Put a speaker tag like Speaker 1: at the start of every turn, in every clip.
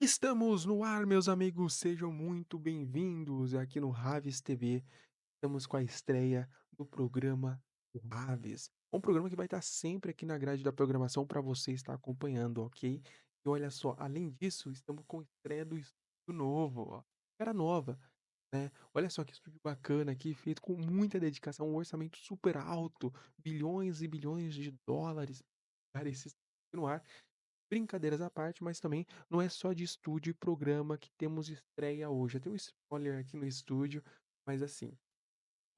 Speaker 1: Estamos no ar, meus amigos, sejam muito bem-vindos aqui no Raves TV. Estamos com a estreia do programa Raves, um programa que vai estar sempre aqui na grade da programação para você estar acompanhando, ok? E olha só, além disso, estamos com a estreia do estúdio novo, ó, cara nova, né? Olha só que estúdio bacana aqui, feito com muita dedicação, um orçamento super alto, bilhões e bilhões de dólares para esse estúdio no ar. Brincadeiras à parte, mas também não é só de estúdio e programa que temos estreia hoje. Eu tenho um spoiler aqui no estúdio, mas assim,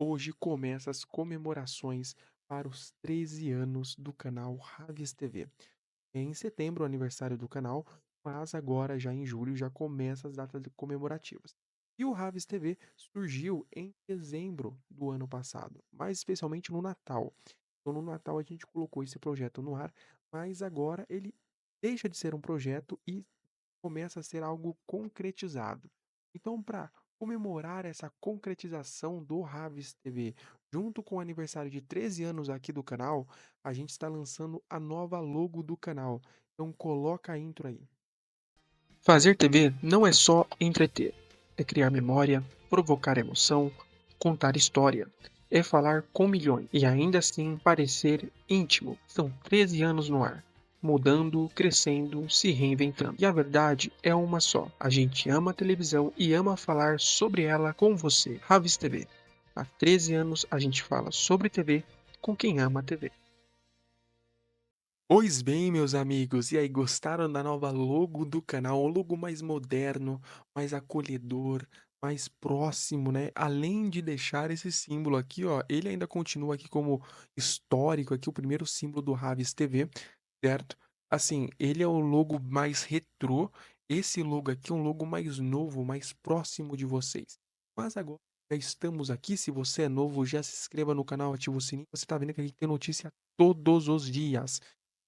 Speaker 1: hoje começa as comemorações para os 13 anos do canal Raves TV. É em setembro o aniversário do canal, mas agora já em julho já começa as datas comemorativas. E o Raves TV surgiu em dezembro do ano passado, mais especialmente no Natal. Então, no Natal a gente colocou esse projeto no ar, mas agora ele deixa de ser um projeto e começa a ser algo concretizado. Então, para comemorar essa concretização do Raves TV, junto com o aniversário de 13 anos aqui do canal, a gente está lançando a nova logo do canal. Então, coloca a intro aí. Fazer TV não é só entreter, é criar memória, provocar emoção, contar história, é falar com milhões e ainda assim parecer íntimo. São 13 anos no ar, mudando, crescendo, se reinventando. E a verdade é uma só: a gente ama a televisão e ama falar sobre ela com você. Raves TV. Há 13 anos a gente fala sobre TV com quem ama a TV. Pois bem, meus amigos, e aí, gostaram da nova logo do canal? Um logo mais moderno, mais acolhedor, mais próximo, né? Além de deixar esse símbolo aqui, ó, ele ainda continua aqui como histórico, aqui o primeiro símbolo do Raves TV, certo? Assim, ele é o logo mais retrô, esse logo aqui é um logo mais novo, mais próximo de vocês. Mas agora já estamos aqui, se você é novo, já se inscreva no canal, ativa o sininho, você tá vendo que aqui tem notícia todos os dias.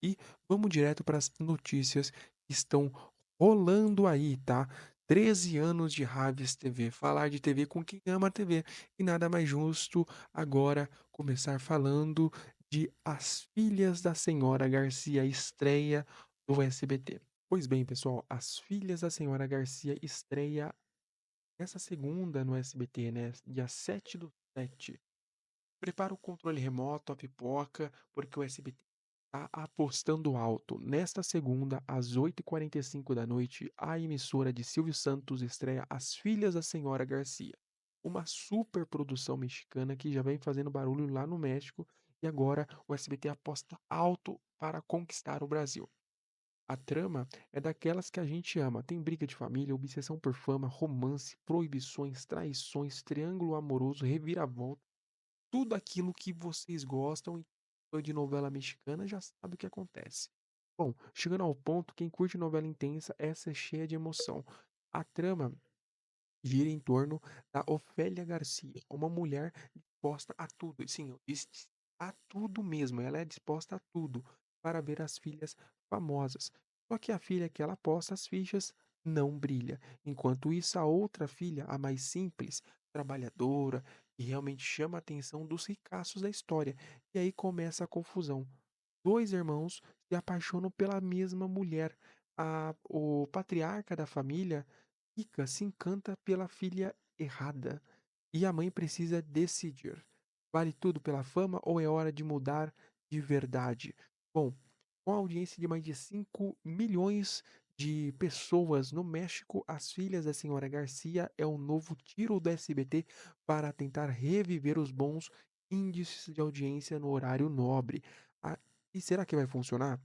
Speaker 1: E vamos direto para as notícias que estão rolando aí, tá? 13 anos de Raves TV, falar de TV com quem ama a TV. E nada mais justo agora começar falando de As Filhas da Senhora Garcia, estreia do SBT. Pois bem, pessoal, As Filhas da Senhora Garcia estreia essa segunda no SBT, né? Dia 7/7. Prepara o controle remoto, a pipoca, porque o SBT está apostando alto. Nesta segunda, às 8h45 da noite, a emissora de Silvio Santos estreia As Filhas da Senhora Garcia, uma super produção mexicana que já vem fazendo barulho lá no México e agora o SBT aposta alto para conquistar o Brasil. A trama é daquelas que a gente ama. Tem briga de família, obsessão por fama, romance, proibições, traições, triângulo amoroso, reviravolta, tudo aquilo que vocês gostam e fã de novela mexicana já sabe o que acontece. Bom, chegando ao ponto, quem curte novela intensa, essa é cheia de emoção. A trama gira em torno da Ofélia Garcia, uma mulher disposta a tudo. Sim, eu disse a tudo mesmo. Ela é disposta a tudo para ver as filhas famosas. Só que a filha que ela aposta as fichas não brilha. Enquanto isso, a outra filha, a mais simples, trabalhadora, que realmente chama a atenção dos ricaços da história. E aí começa a confusão. Dois irmãos se apaixonam pela mesma mulher. O patriarca da família rica se encanta pela filha errada. E a mãe precisa decidir: vale tudo pela fama ou é hora de mudar de verdade? Bom, com a audiência de mais de 5 milhões de pessoas no México, As Filhas da Senhora Garcia é o novo tiro do SBT para tentar reviver os bons índices de audiência no horário nobre. Ah, e será que vai funcionar?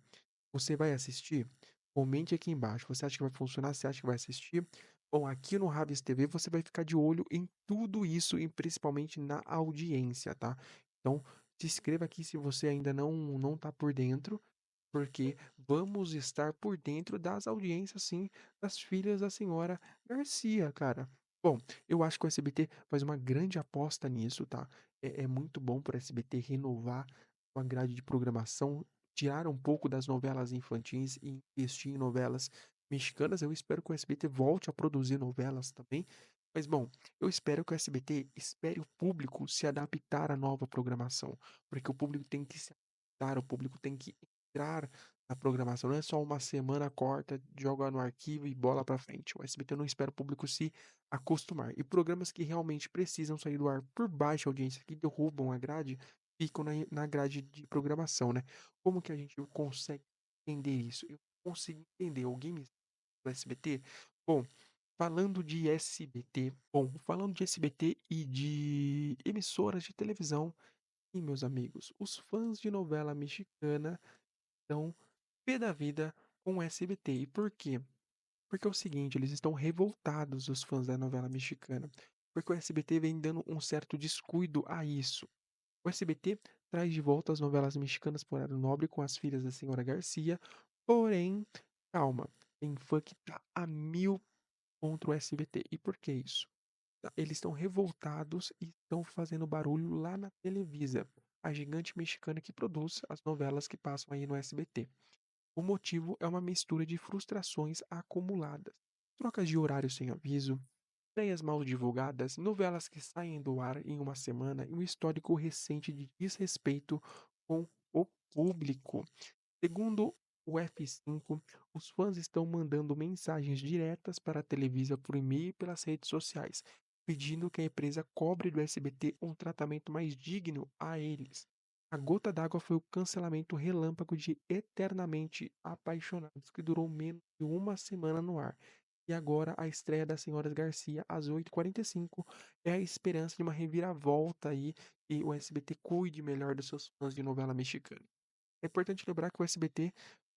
Speaker 1: Você vai assistir? Comente aqui embaixo. Você acha que vai funcionar? Você acha que vai assistir? Bom, aqui no Rabis TV você vai ficar de olho em tudo isso e principalmente na audiência, tá? Então, se inscreva aqui se você ainda não tá por dentro, porque vamos estar por dentro das audiências, sim, das filhas da senhora Garcia, cara. Bom, eu acho que o SBT faz uma grande aposta nisso, tá? É muito bom para o SBT renovar a grade de programação, tirar um pouco das novelas infantis e investir em novelas mexicanas. Eu espero que o SBT volte a produzir novelas também. Mas, bom, eu espero que o SBT espere o público se adaptar à nova programação, porque o público tem que se adaptar, o público tem que entrar na programação, não é só uma semana, corta, joga no arquivo e bola pra frente. O SBT não espera o público se acostumar. E programas que realmente precisam sair do ar por baixa audiência, que derrubam a grade, ficam na grade de programação, né. Como que a gente consegue entender isso? Eu consigo entender. Alguém me do SBT? Bom, falando de SBT e de emissoras de televisão, e meus amigos, os fãs de novela mexicana estão pé da vida com o SBT. E por quê? Porque é o seguinte, eles estão revoltados, os fãs da novela mexicana, porque o SBT vem dando um certo descuido a isso. O SBT traz de volta as novelas mexicanas por horário nobre com As Filhas da Senhora Garcia, porém, calma, tem fã que tá a mil contra o SBT. E por que isso? Eles estão revoltados e estão fazendo barulho lá na Televisa, a gigante mexicana que produz as novelas que passam aí no SBT. O motivo é uma mistura de frustrações acumuladas, trocas de horário sem aviso, ideias mal divulgadas, novelas que saem do ar em uma semana e um histórico recente de desrespeito com o público. Segundo o F5, os fãs estão mandando mensagens diretas para a Televisa por e-mail e pelas redes sociais, pedindo que a empresa cobre do SBT um tratamento mais digno a eles. A gota d'água foi o cancelamento relâmpago de Eternamente Apaixonados, que durou menos de uma semana no ar. E agora a estreia das Senhoras Garcia às 8h45 é a esperança de uma reviravolta aí e o SBT cuide melhor dos seus fãs de novela mexicana. É importante lembrar que o SBT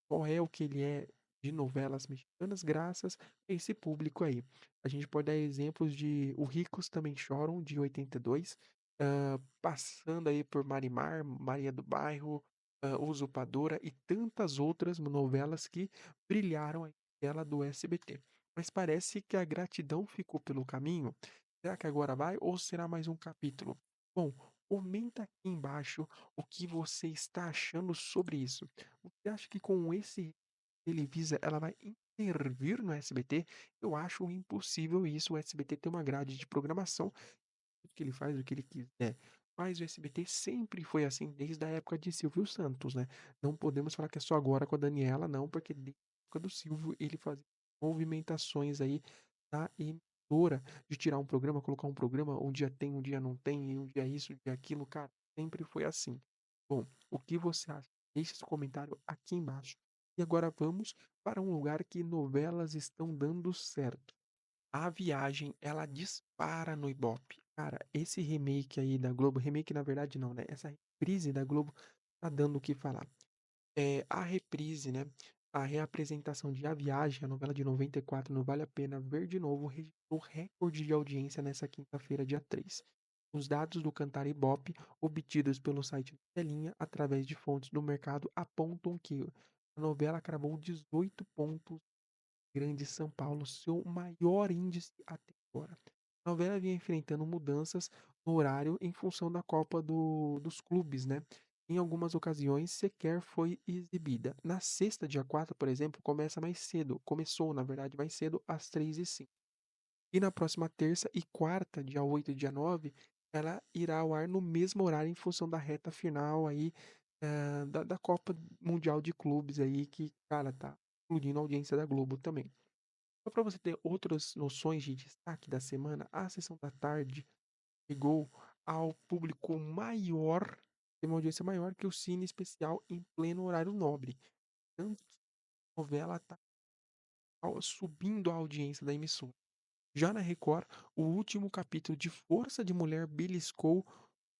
Speaker 1: qual é o que ele é de novelas mexicanas, graças a esse público aí. A gente pode dar exemplos de O Ricos Também Choram, de 82, passando aí por Marimar, Maria do Bairro, Usurpadora e tantas outras novelas que brilharam aí na tela do SBT. Mas parece que a gratidão ficou pelo caminho. Será que agora vai ou será mais um capítulo? Bom, comenta aqui embaixo o que você está achando sobre isso. Você acha que com esse Televisa ela vai intervir no SBT? Eu acho impossível isso, o SBT ter uma grade de programação que ele faz o que ele quiser. Mas o SBT sempre foi assim, desde a época de Silvio Santos, né. Não podemos falar que é só agora com a Daniela não, porque desde a época do Silvio ele fazia movimentações aí na emissora, de tirar um programa, colocar um programa, um dia tem, um dia não tem, e um dia isso, um dia aquilo, cara, sempre foi assim. Bom, o que você acha? Deixe seu comentário aqui embaixo. E agora vamos para um lugar que novelas estão dando certo. A Viagem, ela dispara no Ibope. Cara, esse remake aí da Globo remake na verdade não, né, essa reprise da Globo tá dando o que falar. A reprise, né, a reapresentação de A Viagem, a novela de 94 no Vale a Pena Ver de Novo, registrou recorde de audiência nessa quinta-feira, dia 3. Os dados do Cantar Ibope, obtidos pelo site Telinha, através de fontes do mercado, apontam que a novela cravou 18 pontos Grande São Paulo, seu maior índice até agora. A novela vinha enfrentando mudanças no horário em função da Copa dos clubes, né? Em algumas ocasiões sequer foi exibida. Na sexta, dia 4, por exemplo, começou, na verdade, mais cedo, às 3h05. E na próxima terça e quarta, dia 8 e dia 9, ela irá ao ar no mesmo horário em função da reta final aí, da Copa Mundial de Clubes aí que, cara, tá explodindo a audiência da Globo também. Só para você ter outras noções de destaque da semana, a sessão da tarde chegou ao público maior, tem uma audiência maior que o Cine Especial em pleno horário nobre. Tanto que a novela está subindo a audiência da emissora. Já na Record, o último capítulo de Força de Mulher beliscou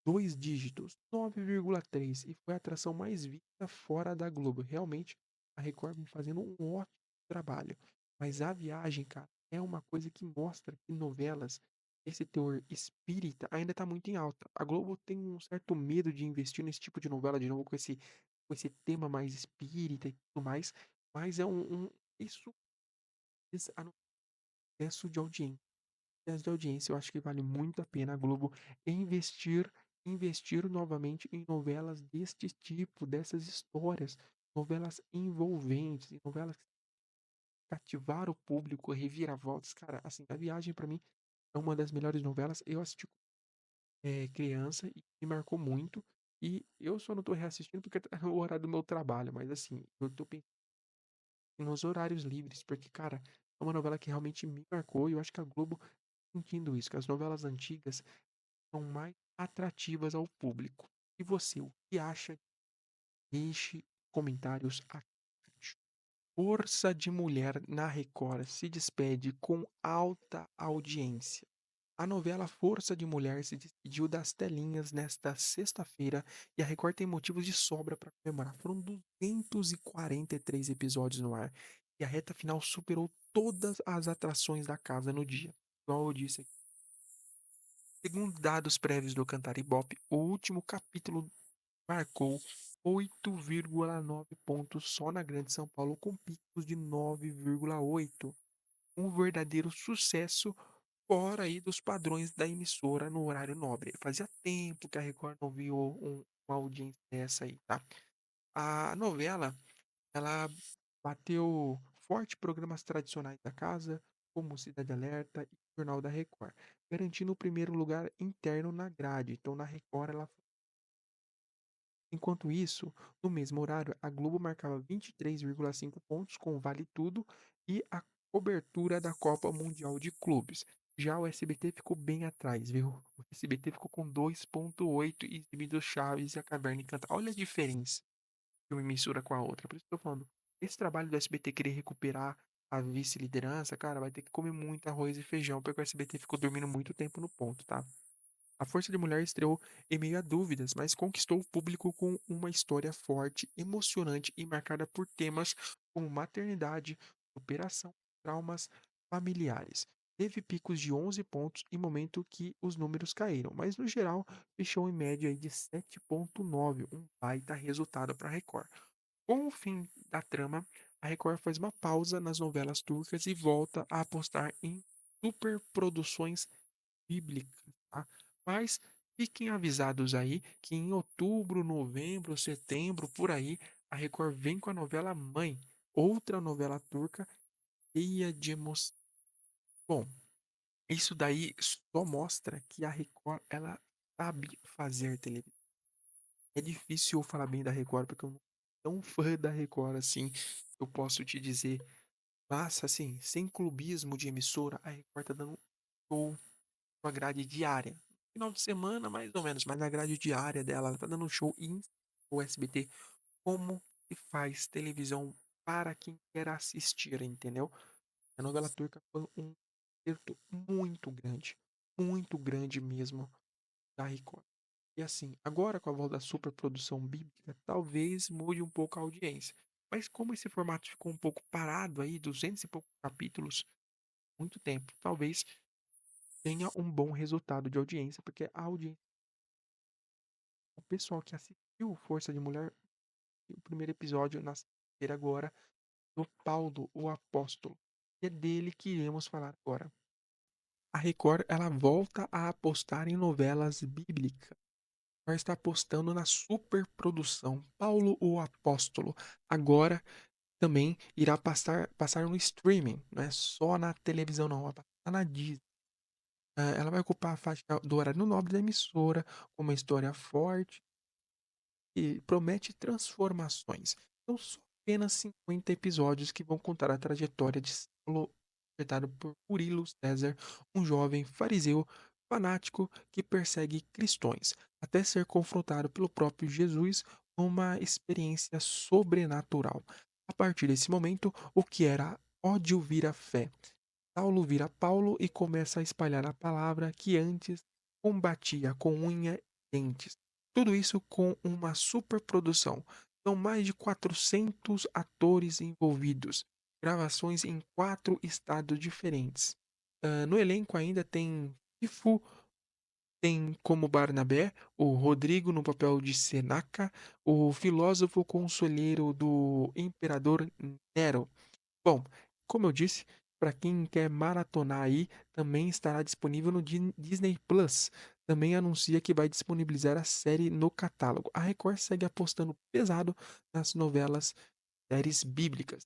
Speaker 1: 2 dígitos, 9,3, e foi a atração mais vista fora da Globo. Realmente, a Record vem fazendo um ótimo trabalho. Mas A Viagem, cara, é uma coisa que mostra que novelas, esse teor espírita ainda está muito em alta. A Globo tem um certo medo de investir nesse tipo de novela de novo com esse tema mais espírita e tudo mais, mas isso a no excesso de audiência. Excesso de audiência, eu acho que vale muito a pena a Globo investir novamente em novelas deste tipo, dessas histórias, novelas envolventes, e novelas que cativar o público, reviravoltas. Cara, assim, A Viagem pra mim é uma das melhores novelas. Eu assisti, criança e me marcou muito. E eu só não tô reassistindo porque tá no horário do meu trabalho, mas assim, eu tô pensando nos horários livres, porque, cara, é uma novela que realmente me marcou e eu acho que a Globo tá sentindo isso, que as novelas antigas são mais atrativas ao público. E você, o que acha? Deixe comentários aqui embaixo. Força de Mulher na Record se despede com alta audiência. A novela Força de Mulher se despediu das telinhas nesta sexta-feira e a Record tem motivos de sobra para comemorar. Foram 243 episódios no ar e a reta final superou todas as atrações da casa no dia. Igual eu disse aqui. Segundo dados prévios do Cantar Ibope, o último capítulo marcou 8,9 pontos só na Grande São Paulo, com picos de 9,8. Um verdadeiro sucesso fora aí dos padrões da emissora no horário nobre. Fazia tempo que a Record não viu uma audiência dessa aí, tá? A novela, ela bateu forte programas tradicionais da casa, como Cidade Alerta e Jornal da Record, garantindo o primeiro lugar interno na grade. Então, na Record, ela. Enquanto isso, no mesmo horário, a Globo marcava 23,5 pontos com o Vale Tudo e a cobertura da Copa Mundial de Clubes. Já o SBT ficou bem atrás, viu? O SBT ficou com 2,8 exibindo Chaves e a Caverna Encantada. Olha a diferença de uma emissora com a outra. Por isso que eu tô falando, esse trabalho do SBT querer recuperar a vice-liderança, cara, vai ter que comer muito arroz e feijão, porque o SBT ficou dormindo muito tempo no ponto, tá? A Força de Mulher estreou em meio a dúvidas, mas conquistou o público com uma história forte, emocionante e marcada por temas como maternidade, superação, traumas familiares. Teve picos de 11 pontos em momento que os números caíram, mas no geral fechou em média aí de 7,9, um baita resultado para a Record. Com o fim da trama, a Record faz uma pausa nas novelas turcas e volta a apostar em superproduções bíblica, tá? Mas fiquem avisados aí que em outubro, novembro, setembro, por aí, a Record vem com a novela Mãe, outra novela turca cheia de emoção. Bom, isso daí só mostra que a Record, ela sabe fazer televisão. É difícil eu falar bem da Record, porque eu não sou tão fã da Record assim, eu posso te dizer. Mas, assim, sem clubismo de emissora, a Record tá dando um show com a grade diária. Final de semana, mais ou menos, mas na grade diária dela, ela tá dando um show em o SBT. Como se faz televisão para quem quer assistir, entendeu? A novela turca foi um acerto muito grande mesmo da Record. E assim, agora com a volta da superprodução bíblica, talvez mude um pouco a audiência. Mas como esse formato ficou um pouco parado aí, 200 e poucos capítulos, muito tempo, talvez tenha um bom resultado de audiência, porque a audiência, o pessoal que assistiu Força de Mulher, o primeiro episódio na sexta-feira agora, do Paulo, o Apóstolo. E é dele que iremos falar agora. A Record, ela volta a apostar em novelas bíblicas. Ela está apostando na superprodução. Paulo, o Apóstolo, agora também irá passar no streaming, não é só na televisão não, vai passar na Disney. Ela vai ocupar a faixa do horário nobre da emissora, com uma história forte e promete transformações. São só apenas 50 episódios que vão contar a trajetória de Saulo, interpretado por Murilo César, um jovem fariseu fanático que persegue cristãos, até ser confrontado pelo próprio Jesus com uma experiência sobrenatural. A partir desse momento, o que era ódio vira fé. Saulo vira Paulo e começa a espalhar a palavra que antes combatia com unha e dentes. Tudo isso com uma superprodução. São mais de 400 atores envolvidos, gravações em 4 estados diferentes. No elenco ainda tem Ifu, tem como Barnabé o Rodrigo no papel de Senaca, o filósofo conselheiro do imperador Nero. Bom, como eu disse, para quem quer maratonar aí, também estará disponível no Disney Plus. Também anuncia que vai disponibilizar a série no catálogo. A Record segue apostando pesado nas novelas, séries bíblicas.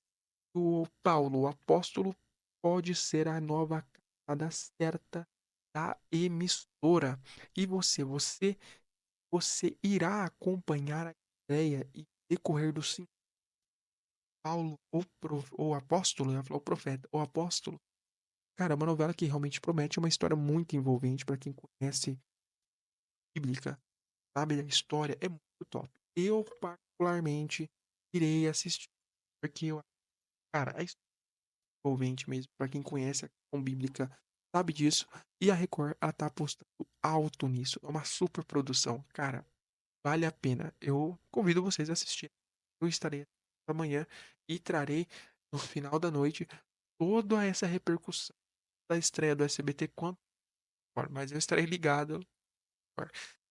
Speaker 1: O Paulo, o apóstolo, pode ser a nova cara certa da emissora. E você você irá acompanhar a estreia e decorrer do Sim Paulo, o apóstolo, eu ia falar o profeta, o apóstolo. Cara, é uma novela que realmente promete, é uma história muito envolvente pra quem conhece bíblica, sabe, a história é muito top. Eu particularmente irei assistir, porque eu cara, é envolvente mesmo, pra quem conhece a questão bíblica, sabe disso. E a Record, ela tá apostando alto nisso, é uma super produção. Cara, vale a pena. Eu convido vocês a assistir. Eu estarei amanhã e trarei no final da noite toda essa repercussão da estreia do SBT quanto for, mas eu estarei ligado,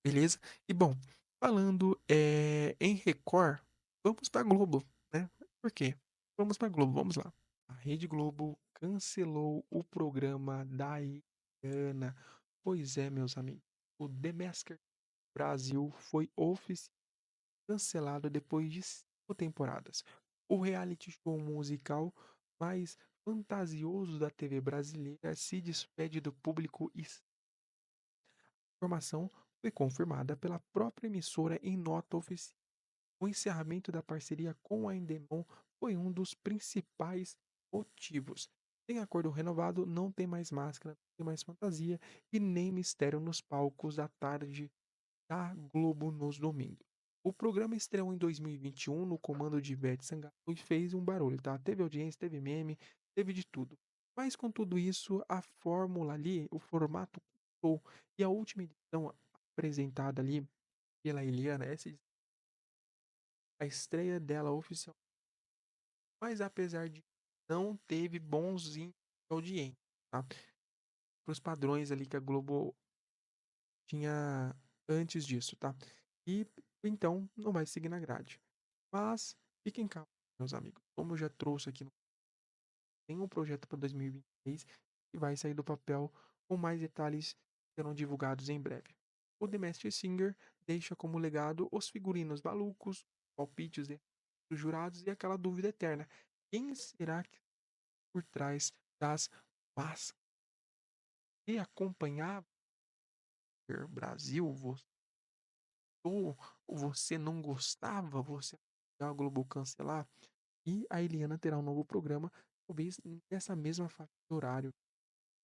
Speaker 1: beleza? E bom, falando em Record, vamos pra Globo, né? Por quê? Vamos pra Globo, vamos lá. A Rede Globo cancelou o programa da Eliana. Pois é, meus amigos. O The Masked Brasil foi oficialmente cancelado depois de 5 temporadas. O reality show musical mais fantasioso da TV brasileira se despede do público e a informação foi confirmada pela própria emissora em nota oficial. O encerramento da parceria com a Endemol foi um dos principais motivos. Sem acordo renovado, não tem mais máscara, não tem mais fantasia e nem mistério nos palcos da tarde da Globo nos domingos. O programa estreou em 2021 no comando de Ivete Sangalo e fez um barulho, tá? Teve audiência, teve meme, teve de tudo. Mas com tudo isso, a fórmula ali, o formato mudou. E a última edição apresentada ali pela Eliana, a estreia dela oficial. Mas apesar de não teve bons índices de audiência, tá? Para os padrões ali que a Globo tinha antes disso, tá? E então não vai seguir na grade. Mas fiquem calmos, meus amigos. Como eu já trouxe aqui, tem um projeto para 2023 que vai sair do papel com mais detalhes que serão divulgados em breve. O The Masked Singer deixa como legado os figurinos malucos, palpites dos jurados e aquela dúvida eterna. Quem será que por trás das máscaras? E acompanhava o Brasil, ou você não gostava, você a Globo cancelar? E a Eliana terá um novo programa, talvez nessa mesma faixa de horário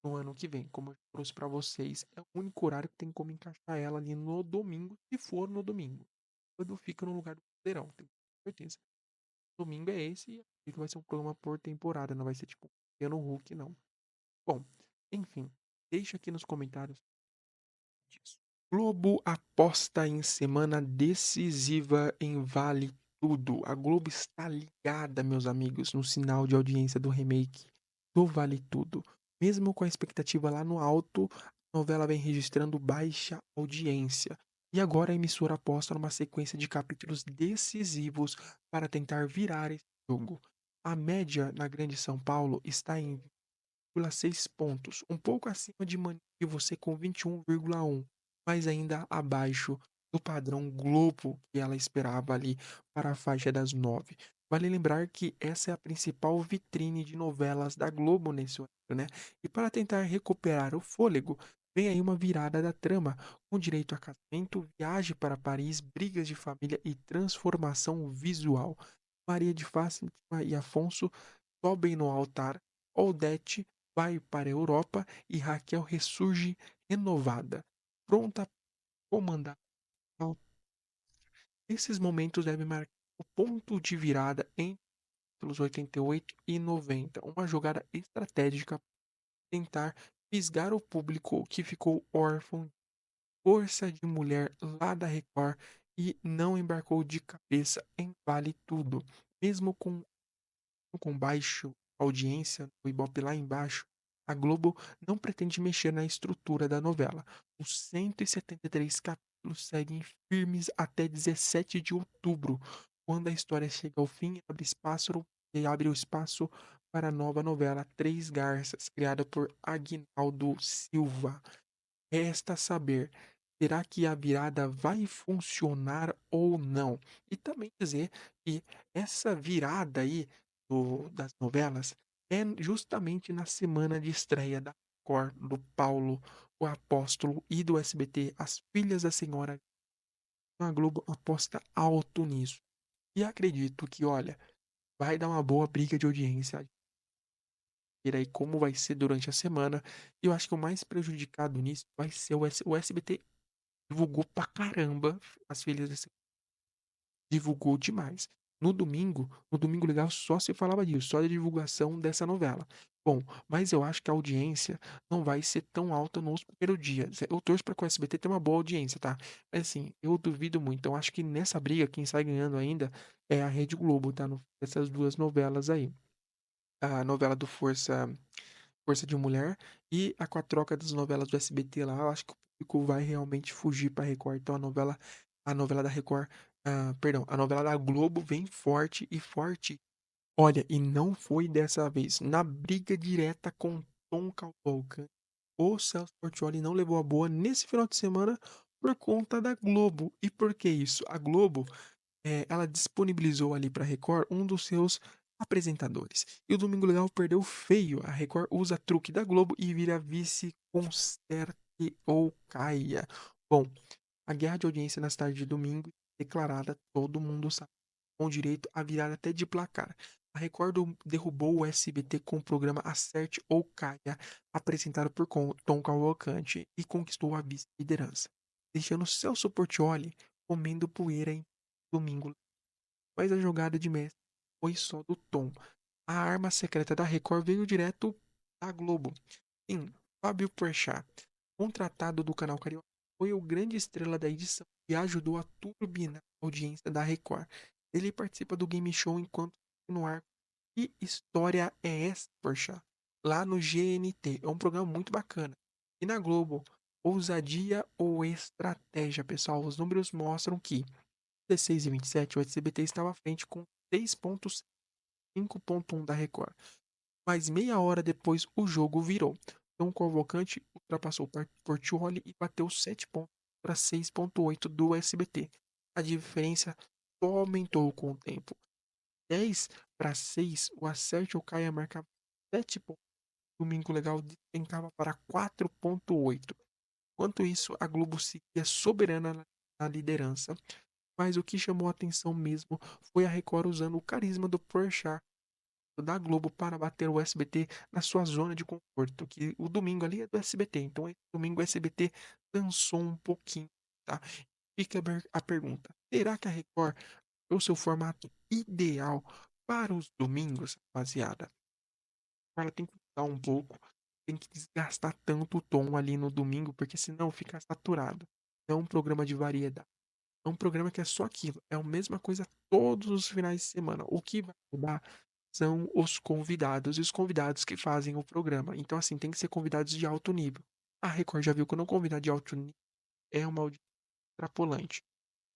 Speaker 1: no ano que vem. Como eu trouxe para vocês, é o único horário que tem como encaixar ela ali no domingo, se for no domingo. Quando fica no lugar do Caldeirão, tenho certeza. Domingo é esse e acredito que vai ser um programa por temporada, não vai ser tipo um pequeno Hulk, não. Bom, enfim, deixa aqui nos comentários disso. Globo aposta em semana decisiva em Vale Tudo. A Globo está ligada, meus amigos, no sinal de audiência do remake do Vale Tudo. Mesmo com a expectativa lá no alto, a novela vem registrando baixa audiência. E agora a emissora aposta numa sequência de capítulos decisivos para tentar virar esse jogo. A média na Grande São Paulo está em 6 pontos, um pouco acima de Mania e Você com 21,1, mas ainda abaixo do padrão Globo que ela esperava ali para a faixa das 9. Vale lembrar que essa é a principal vitrine de novelas da Globo nesse horário, né? E para tentar recuperar o fôlego, vem aí uma virada da trama, com direito a casamento, viagem para Paris, brigas de família e transformação visual. Maria de Fátima e Afonso sobem no altar, Odete vai para a Europa e Raquel ressurge renovada, pronta a comandar. Esses momentos devem marcar o ponto de virada entre os 88 e 90, uma jogada estratégica para tentar fisgar o público que ficou órfão de força de mulher lá da Record e não embarcou de cabeça em Vale Tudo, mesmo com baixo audiência, o Ibope lá embaixo, a Globo não pretende mexer na estrutura da novela. Os 173 capítulos seguem firmes até 17 de outubro, quando a história chega ao fim e abre o espaço para a nova novela Três Garças, criada por Aguinaldo Silva. Resta saber, será que a virada vai funcionar ou não? E também dizer que essa virada aí das novelas é justamente na semana de estreia da Record, do Paulo, o Apóstolo e do SBT, As Filhas da Senhora. A Globo aposta alto nisso. E acredito que, olha, vai dar uma boa briga de audiência. E aí como vai ser durante a semana. E eu acho que o mais prejudicado nisso vai ser o SBT divulgou pra caramba as filhas desse divulgou demais. No Domingo Legal só se falava disso, só da divulgação dessa novela. Bom, mas eu acho que a audiência não vai ser tão alta nos primeiros dias. Eu torço para que o SBT tenha uma boa audiência, tá? Mas assim, eu duvido muito. Então acho que nessa briga quem sai ganhando ainda é a Rede Globo, tá? Essas duas novelas aí. A novela do Força de Mulher e com a troca das novelas do SBT lá, eu acho que o público vai realmente fugir para Record. Então a novela da Record, perdão, a novela da Globo vem forte e forte. Olha, e não foi dessa vez. Na briga direta com Tom Cavalcante, o Celso Portiolli não levou a boa nesse final de semana por conta da Globo. E por que isso? A Globo ela disponibilizou ali para Record um dos seus apresentadores. E o Domingo Legal perdeu feio. A Record usa truque da Globo e vira vice conserte ou caia. Bom, a guerra de audiência nas tardes de domingo declarada, todo mundo sabe, com direito a virada até de placar. A Record derrubou o SBT com o programa Acerte ou Caia, apresentado por Tom Cavalcante, e conquistou a vice-liderança, deixando Celso Portiolli comendo poeira em domingo. Mas a jogada de mestre foi só do Tom. A arma secreta da Record veio direto da Globo. Sim, Fábio Porchat, contratado do canal Carioca, foi o grande estrela da edição e ajudou a turbinar a audiência da Record. Ele participa do game show enquanto no ar. Que história é essa, Porchat? Lá no GNT. É um programa muito bacana. E na Globo, ousadia ou estratégia, pessoal? Os números mostram que 16 e 27, o SBT estava à frente com 6,5 pontos da Record. Mas meia hora depois o jogo virou. Então o Convocante ultrapassou o Portioli e bateu 7 pontos para 6,8 do SBT. A diferença só aumentou com o tempo. 10-6, o Acerte ou Caia marcava 7 pontos. Domingo Legal despencava para 4,8. Enquanto isso, a Globo seguia soberana na liderança, mas o que chamou a atenção mesmo foi a Record usando o carisma do Porchat da Globo para bater o SBT na sua zona de conforto, que o domingo ali é do SBT, então esse domingo o SBT dançou um pouquinho, tá? Fica a pergunta, será que a Record é o seu formato ideal para os domingos, rapaziada? Ela tem que mudar um pouco, tem que desgastar tanto o tom ali no domingo, porque senão fica saturado. É um programa de variedade. É um programa que é só aquilo. É a mesma coisa todos os finais de semana. O que vai mudar são os convidados e os convidados que fazem o programa. Então, assim, tem que ser convidados de alto nível. A Record já viu que não convidar de alto nível é uma audiência extrapolante.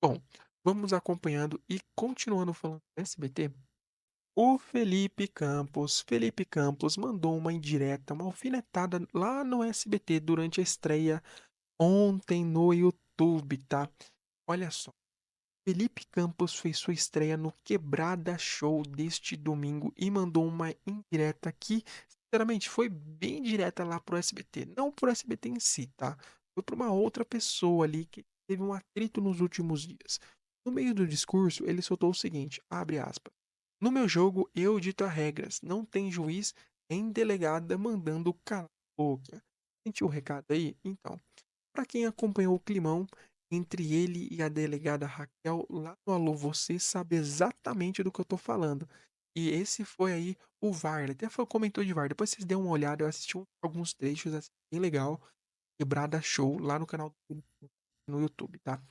Speaker 1: Bom, vamos acompanhando e continuando falando do SBT. O Felipe Campos mandou uma indireta, uma alfinetada lá no SBT durante a estreia ontem no YouTube, tá? Olha só. Felipe Campos fez sua estreia no Quebrada Show deste domingo e mandou uma indireta que, sinceramente, foi bem direta lá pro SBT. Não pro SBT em si, tá? Foi para uma outra pessoa ali que teve um atrito nos últimos dias. No meio do discurso, ele soltou o seguinte, abre aspas. No meu jogo, eu dito as regras. Não tem juiz nem delegada mandando calar a boca. Sentiu o recado aí? Então, para quem acompanhou o climão entre ele e a delegada Raquel lá no Alô Você sabe exatamente do que eu tô falando. E esse foi aí o VAR. Até comentou de VAR. Depois vocês dêem uma olhada, eu assisti alguns trechos assim, bem legal. Quebrada Show lá no canal no YouTube, tá?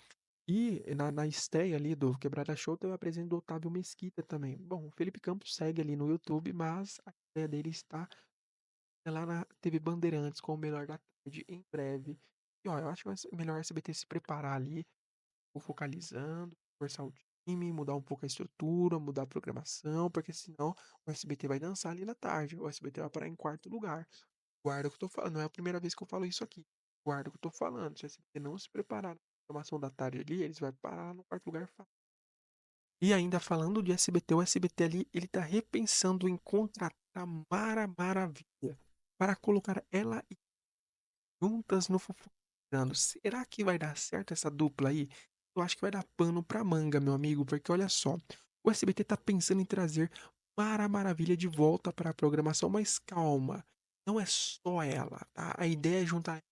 Speaker 1: E na estreia ali do Quebrada Show teve a presença do Otávio Mesquita também. Bom, o Felipe Campos segue ali no YouTube, mas a estreia dele está lá na TV Bandeirantes com o Melhor da Tarde em breve. E ó, eu acho que é melhor a SBT se preparar ali, focalizando, forçar o time, mudar um pouco a estrutura, mudar a programação, porque senão o SBT vai dançar ali na tarde. O SBT vai parar em quarto lugar. Guarda o que eu tô falando, não é a primeira vez que eu falo isso aqui. Guarda o que eu tô falando. Se o SBT não se preparar na programação da tarde ali, eles vão parar no quarto lugar fácil. E ainda falando de SBT, o SBT ali, ele tá repensando em contratar Mara Maravilha para colocar ela juntas no Fofocalizando. Será que vai dar certo essa dupla aí? eu acho que vai dar pano pra manga, meu amigo, porque olha só, o SBT tá pensando em trazer Mara Maravilha de volta para a programação, mas calma, não é só ela, tá? A ideia é juntar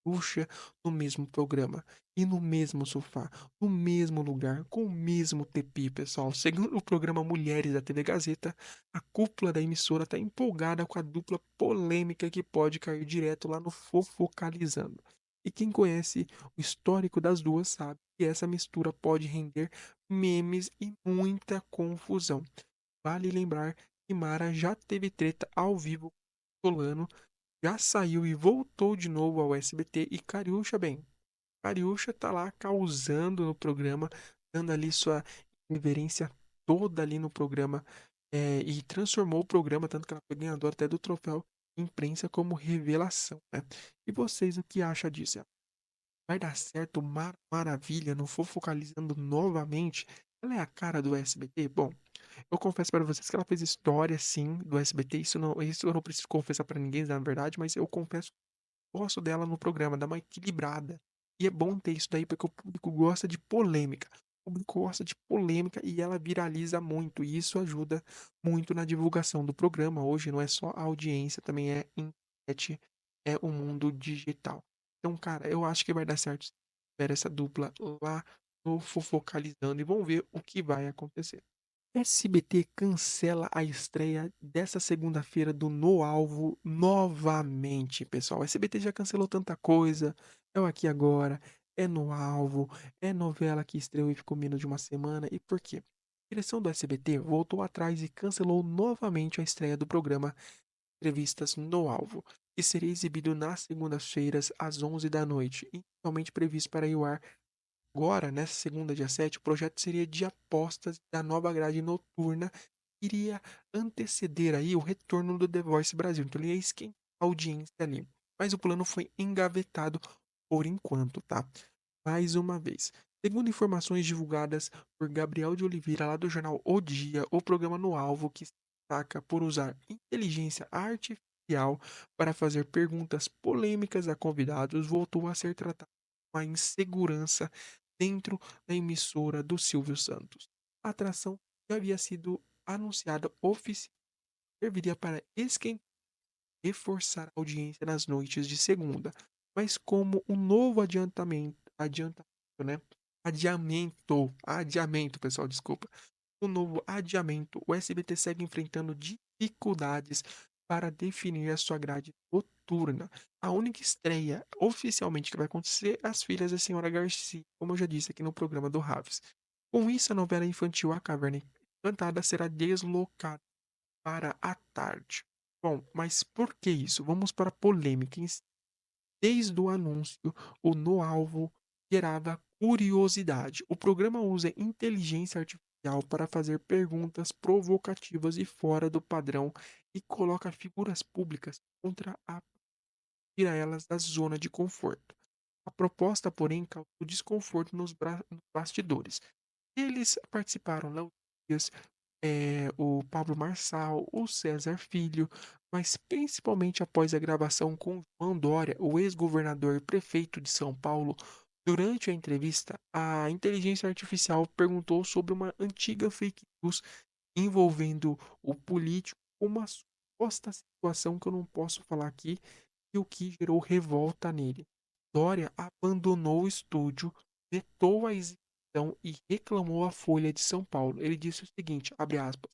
Speaker 1: Xuxa no mesmo programa e no mesmo sofá, no mesmo lugar, com o mesmo tepi, pessoal. Segundo o programa Mulheres da TV Gazeta, a cúpula da emissora está empolgada com a dupla polêmica que pode cair direto lá no Fofocalizando. E quem conhece o histórico das duas sabe que essa mistura pode render memes e muita confusão. Vale lembrar que Mara já teve treta ao vivo com Solano, já saiu e voltou de novo ao SBT e Cariúcha, bem, Cariúcha tá lá causando no programa, dando ali sua reverência toda ali no programa, e transformou o programa, tanto que ela foi ganhadora até do troféu imprensa como revelação, né? E vocês, o que acham disso? Vai dar certo maravilha, não for focalizando novamente? Ela é a cara do SBT? Bom, eu confesso para vocês que ela fez história, sim, do SBT. Isso eu não preciso confessar para ninguém, na verdade, mas eu confesso que gosto dela no programa, dá uma equilibrada. E é bom ter isso daí, porque o público gosta de polêmica. O público gosta de polêmica e ela viraliza muito. E isso ajuda muito na divulgação do programa. Hoje não é só a audiência, também é internet, é o mundo digital. Então, cara, eu acho que vai dar certo. Espera essa dupla lá no Fofocalizando e vamos ver o que vai acontecer. SBT cancela a estreia dessa segunda-feira do No Alvo novamente, pessoal. O SBT já cancelou tanta coisa. É o Aqui Agora, é No Alvo, é novela que estreou e ficou menos de uma semana. E por quê? A direção do SBT voltou atrás e cancelou novamente a estreia do programa Entrevistas No Alvo, que seria exibido nas segundas-feiras às 11 da noite, inicialmente previsto para ir ao ar. Agora, nessa segunda, dia 7, o projeto seria de apostas da nova grade noturna, que iria anteceder aí o retorno do The Voice Brasil. Então ele ia esquentar a audiência ali. Mas o plano foi engavetado por enquanto, tá? Mais uma vez. Segundo informações divulgadas por Gabriel de Oliveira, lá do jornal O Dia, o programa No Alvo, que se destaca por usar inteligência artificial para fazer perguntas polêmicas a convidados, voltou a ser tratado com a insegurança dentro da emissora do Silvio Santos. A atração já havia sido anunciada oficialmente, serviria para esquentar e reforçar a audiência nas noites de segunda, mas como um novo adiantamento, né? Adiamento, pessoal, desculpa. Um novo adiamento, o SBT segue enfrentando dificuldades para definir a sua grade noturna. A única estreia oficialmente que vai acontecer é As Filhas da Senhora Garcia, como eu já disse aqui no programa do Raves. Com isso, a novela infantil A Caverna Encantada será deslocada para a tarde. Bom, mas por que isso? Vamos para a polêmica em si. Desde o anúncio, o No Alvo gerava curiosidade. O programa usa inteligência artificial para fazer perguntas provocativas e fora do padrão e coloca figuras públicas contra a tira elas da zona de conforto. A proposta, porém, causou desconforto nos bastidores. Eles participaram, Léo Dias, o Pablo Marçal, o César Filho, mas principalmente após a gravação com João Dória, o ex-governador e prefeito de São Paulo. Durante a entrevista, a inteligência artificial perguntou sobre uma antiga fake news envolvendo o político, uma suposta situação que eu não posso falar aqui, e o que gerou revolta nele. Dória abandonou o estúdio, vetou a exibição e reclamou à Folha de São Paulo. Ele disse o seguinte, abre aspas,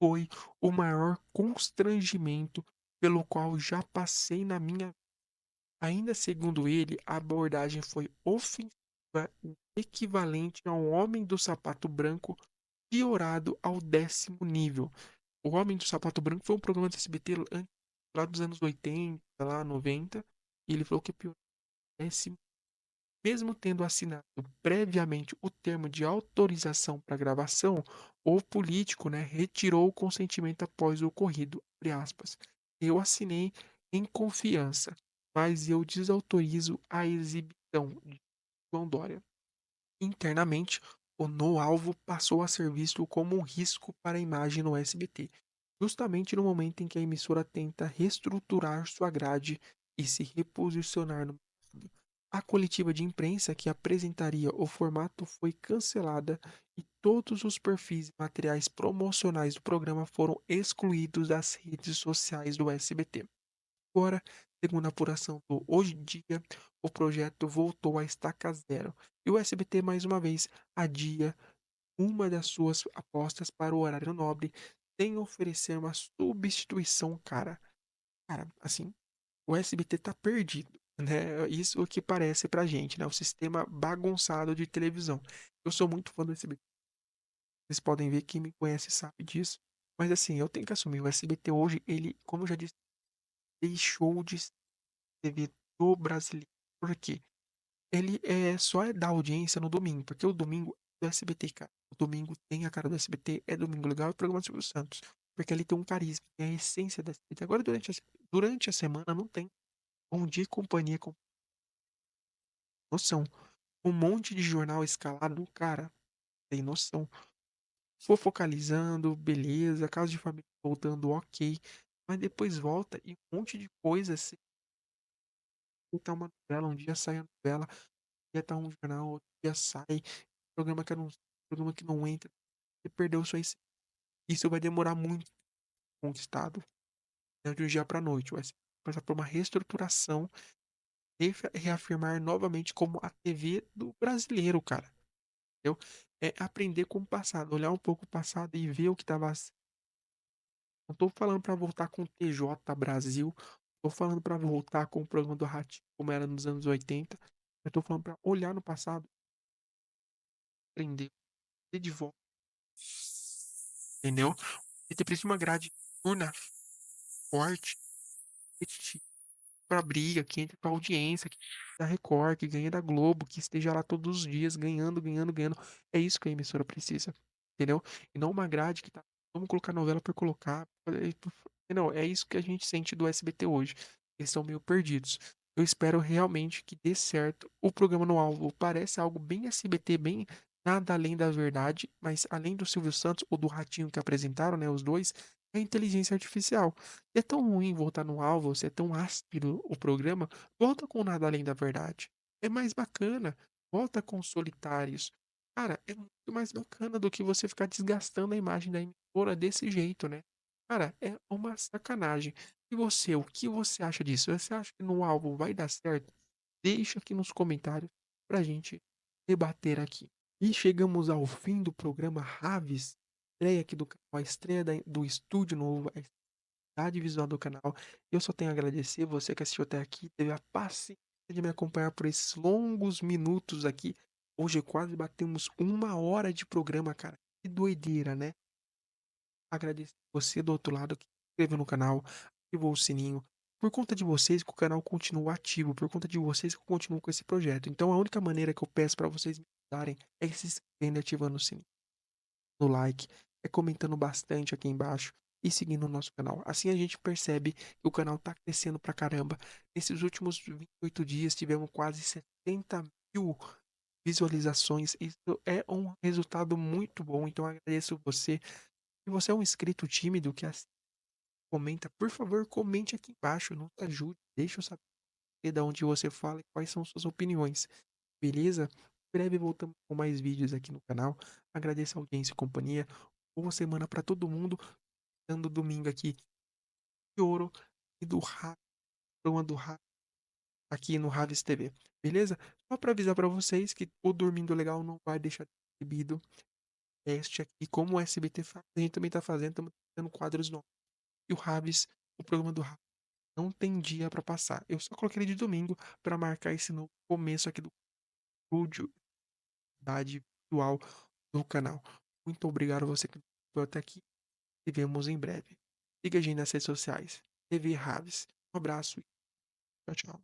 Speaker 1: foi o maior constrangimento pelo qual já passei na minha vida. Ainda segundo ele, a abordagem foi ofensiva e equivalente a um homem do sapato branco piorado ao 10º nível. O Homem do Sapato Branco foi um programa do SBT lá dos anos 80, lá 90, e ele falou que é pior. Mesmo tendo assinado previamente o termo de autorização para gravação, o político, né, retirou o consentimento após o ocorrido. Abre aspas. Eu assinei em confiança, mas eu desautorizo a exibição de João Dória. Internamente, o No Alvo passou a ser visto como um risco para a imagem no SBT, justamente no momento em que a emissora tenta reestruturar sua grade e se reposicionar no mercado. A coletiva de imprensa que apresentaria o formato foi cancelada e todos os perfis e materiais promocionais do programa foram excluídos das redes sociais do SBT. Agora, segundo a apuração do Hoje em Dia, o projeto voltou à estaca zero e o SBT mais uma vez adia uma das suas apostas para o horário nobre sem oferecer uma substituição cara. Cara, assim, o SBT tá perdido, né? Isso é o que parece pra gente, né? O sistema bagunçado de televisão. Eu sou muito fã do SBT. Vocês podem ver, quem me conhece sabe disso. Mas assim, eu tenho que assumir, o SBT hoje, ele, como eu já disse, deixou de ser TV do brasileiro. Por quê? Ele só da audiência no domingo, porque o domingo é do SBT, cara. O domingo tem a cara do SBT, é Domingo Legal e o programa do Silvio Santos. Porque ele tem um carisma, tem a essência da SBT. Agora, durante a semana, não tem. Bom Dia e Companhia com noção. Um monte de jornal escalado, cara, tem noção. Fofocalizando, beleza. Caso de família voltando, ok. Mas depois volta e um monte de coisa assim. Tá uma novela, um dia sai a novela, um dia tá um jornal, outro dia sai. Programa que não, programa que não entra. Você perdeu sua essência. Isso vai demorar muito conquistado, né, de um dia pra noite. Vai passar por uma reestruturação e reafirmar novamente como a TV do brasileiro, cara. Entendeu? É aprender com o passado, olhar um pouco o passado e ver o que estava. Não tô falando para voltar com o TJ Brasil, tô falando para voltar com o programa do Ratinho, como era nos anos 80. Eu tô falando para olhar no passado, aprender, ter de volta, entendeu? E ter precisa de uma grade urna forte, competitiva, pra briga, que entre pra audiência, que da Record, que ganha da Globo, que esteja lá todos os dias, ganhando, ganhando, ganhando. É isso que a emissora precisa, entendeu? E não uma grade que tá. Vamos colocar novela por colocar. Não, é isso que a gente sente do SBT hoje. Eles estão meio perdidos. Eu espero realmente que dê certo. O programa no alvo parece algo bem SBT, bem nada além da verdade, mas além do Silvio Santos ou do Ratinho que apresentaram, né, os dois, é inteligência artificial. Se é tão ruim voltar no alvo, se é tão áspero o programa, volta com nada além da verdade. É mais bacana. Volta com solitários. Cara, é muito mais bacana do que você ficar desgastando a imagem da emissora desse jeito, né? Cara, é uma sacanagem. E você, o que você acha disso? Você acha que no alvo vai dar certo? Deixa aqui nos comentários pra gente debater aqui. E chegamos ao fim do programa Raves, estreia aqui do canal, a estreia do estúdio novo, a identidade visual do canal. Eu só tenho a agradecer você que assistiu até aqui, teve a paciência de me acompanhar por esses longos minutos aqui. Hoje quase batemos 1 hora de programa, cara. Que doideira, né? Agradecer você do outro lado que se inscreveu no canal, ativou o sininho. Por conta de vocês que o canal continua ativo, por conta de vocês que eu continuo com esse projeto. Então a única maneira que eu peço para vocês me ajudarem é se inscrevendo e ativando o sininho, no like, é comentando bastante aqui embaixo e seguindo o nosso canal. Assim a gente percebe que o canal tá crescendo pra caramba. Nesses últimos 28 dias tivemos quase 70.000 visualizações. Isso é um resultado muito bom. Então agradeço você. Se você é um inscrito tímido que comenta, por favor, comente aqui embaixo, nos ajude, deixa eu saber de onde você fala e quais são suas opiniões, beleza? Em breve voltamos com mais vídeos aqui no canal. Agradeço a audiência e companhia. Boa semana para todo mundo. Dando domingo aqui de ouro e do Raves, programa do Raves aqui no Raves TV, beleza? Só para avisar para vocês que o Dormindo Legal não vai deixar de ser exibido. Este aqui, como o SBT faz, a gente também tá fazendo, estamos tendo quadros novos. E o Raves, o programa do Raves não tem dia para passar. Eu só coloquei ele de domingo para marcar esse novo começo aqui do estúdio da virtual do canal. Muito obrigado a você que foi até aqui. E vemos em breve. Siga a gente nas redes sociais. TV Raves. Um abraço e tchau, tchau.